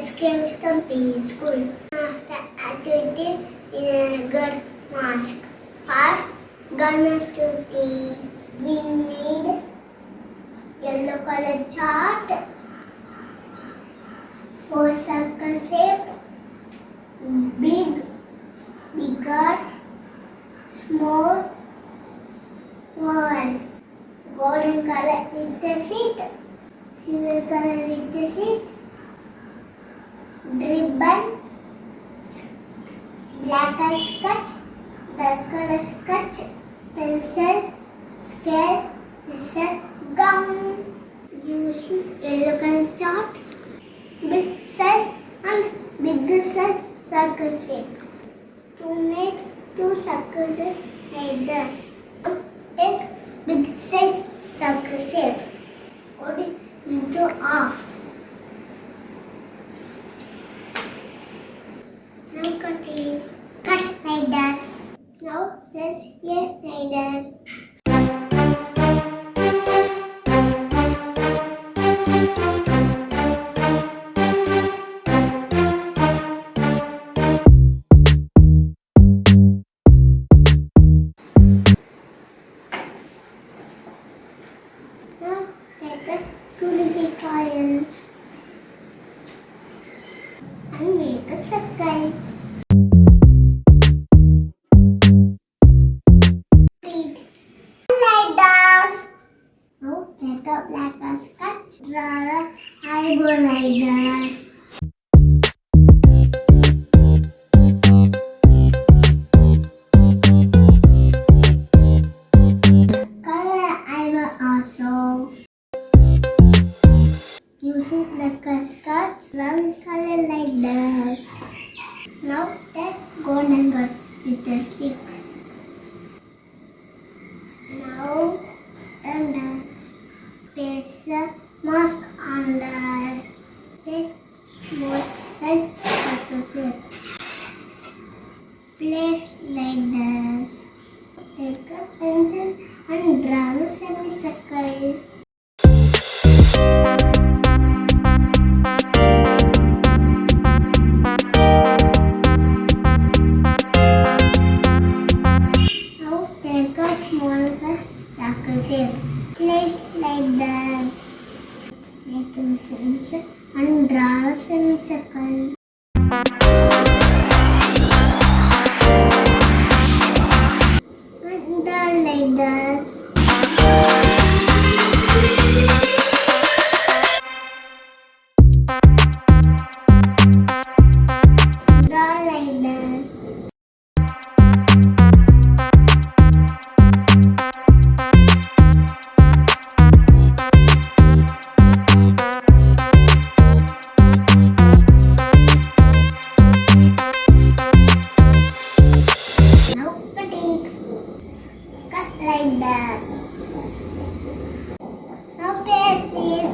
escapes the peaceful. The activity Vinayagar mask. For Ganatuti, we need yellow color chart for circle shape, big, bigger, small, small. Golden color with the seat, silver color with the seat, ribbon, black color sketch, dark color sketch, pencil, scale, scissor, gum. Using yellow color chart, big size and bigger size circle shape. To make two circle shape like this, take big size circle shape, cut it into half. Now cut it. Cut like this. Now press here like this. Now take a 2D coil and make a circle. Like this. Now take a black sketch. Draw a eyebrow like this. Color eyebrow also. Using black sketch, round color like this. Now take golden dot with the stick. Now and paste the mask on this. Take small size circle shape. Place like this. Take a pencil and draw a semicircle. Now take a small size circle shape. Place like this. Make a semicircle and draw a semicircle. And draw like this. Draw like this. Now cut it. Cut like this. Now paste this.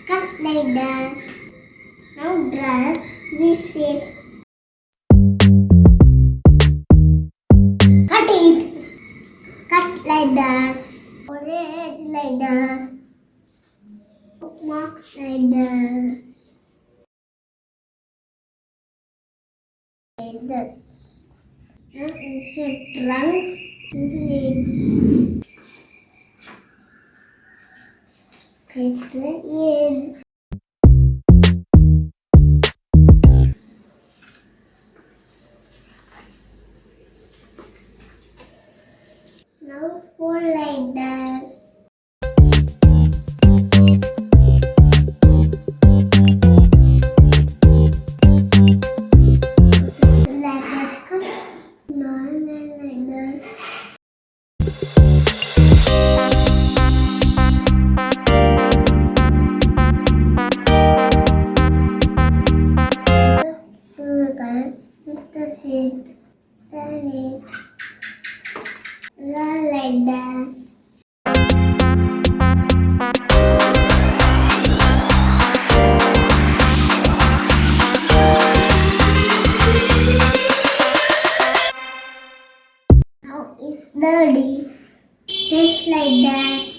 Cut like this. Now draw this shape. Cut it. Cut like this. For the edge like this. Mark like this. Like this. Now insert trunk into edge. Paste the edge. Now fold like this. Like this. Now like this. Silver with the seat. Turn it. Run like this. Ready. Just like that.